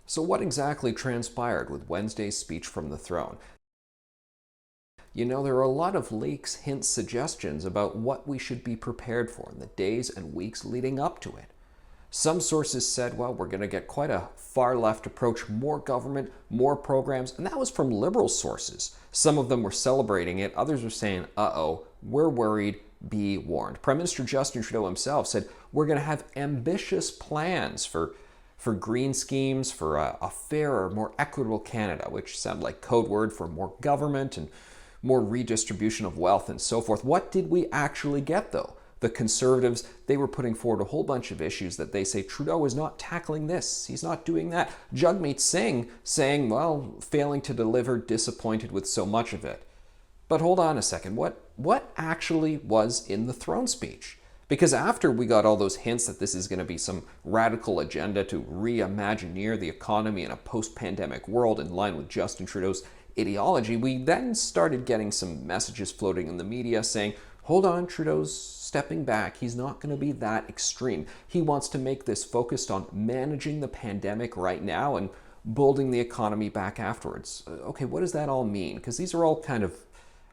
So what exactly transpired with Wednesday's speech from the throne? You know, there are a lot of leaks, hints, suggestions about what we should be prepared for in the days and weeks leading up to it. Some sources said, well, we're going to get quite a far left approach, more government, more programs, and that was from liberal sources. Some of them were celebrating it, others were saying, uh-oh, we're worried, be warned. Prime Minister Justin Trudeau himself said, we're going to have ambitious plans for green schemes, for a fairer, more equitable Canada, which sounded like code word for more government and more redistribution of wealth and so forth. What did we actually get, though? The Conservatives, they were putting forward a whole bunch of issues that they say Trudeau is not tackling this, he's not doing that. Jagmeet Singh saying, well, failing to deliver, disappointed with so much of it. But hold on a second, what actually was in the throne speech? Because after we got all those hints that this is going to be some radical agenda to reimagineer the economy in a post-pandemic world in line with Justin Trudeau's ideology, we then started getting some messages floating in the media saying, hold on, Trudeau's stepping back. He's not going to be that extreme. He wants to make this focused on managing the pandemic right now and building the economy back afterwards. Okay, what does that all mean? Because these are all kind of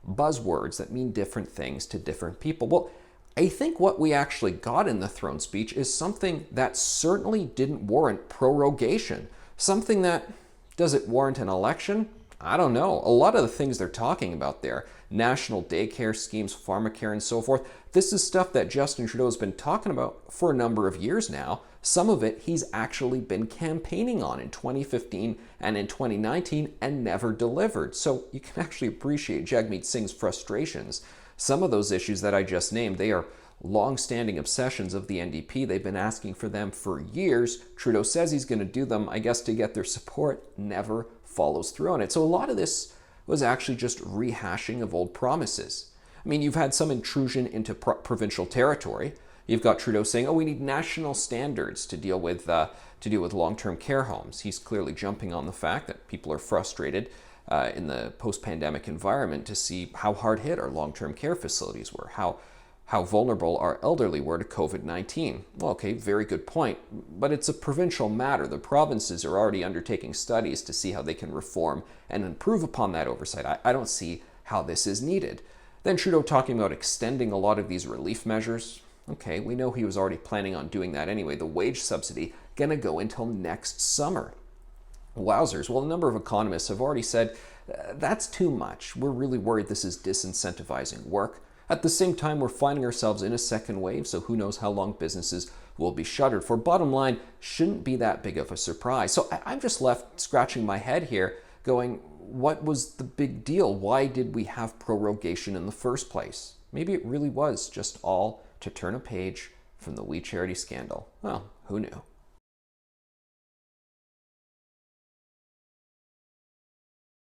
buzzwords that mean different things to different people. Well, I think what we actually got in the throne speech is something that certainly didn't warrant prorogation. Something that, does it warrant an election? I don't know. A lot of the things they're talking about there, national daycare schemes, pharmacare, and so forth, this is stuff that Justin Trudeau has been talking about for a number of years now. Some of it he's actually been campaigning on in 2015 and in 2019 and never delivered. So you can actually appreciate Jagmeet Singh's frustrations. Some of those issues that I just named, they are long-standing obsessions of the NDP. They've been asking for them for years. Trudeau says he's going to do them, I guess, to get their support, never follows through on it. So a lot of this was actually just rehashing of old promises. I mean, you've had some intrusion into provincial territory. You've got Trudeau saying, oh, we need national standards to deal with long-term care homes. He's clearly jumping on the fact that people are frustrated in the post-pandemic environment to see how hard hit our long-term care facilities were, how vulnerable our elderly were to COVID-19. Well, okay, very good point, but it's a provincial matter. The provinces are already undertaking studies to see how they can reform and improve upon that oversight. I don't see how this is needed. Then Trudeau talking about extending a lot of these relief measures. Okay, we know he was already planning on doing that anyway. The wage subsidy gonna go until next summer. Wowzers. Well, a number of economists have already said that's too much. We're really worried this is disincentivizing work. At the same time, we're finding ourselves in a second wave, so who knows how long businesses will be shuttered for. Bottom line, shouldn't be that big of a surprise. So I'm just left scratching my head here going, what was the big deal? Why did we have prorogation in the first place? Maybe it really was just all to turn a page from the We Charity scandal. Well, who knew?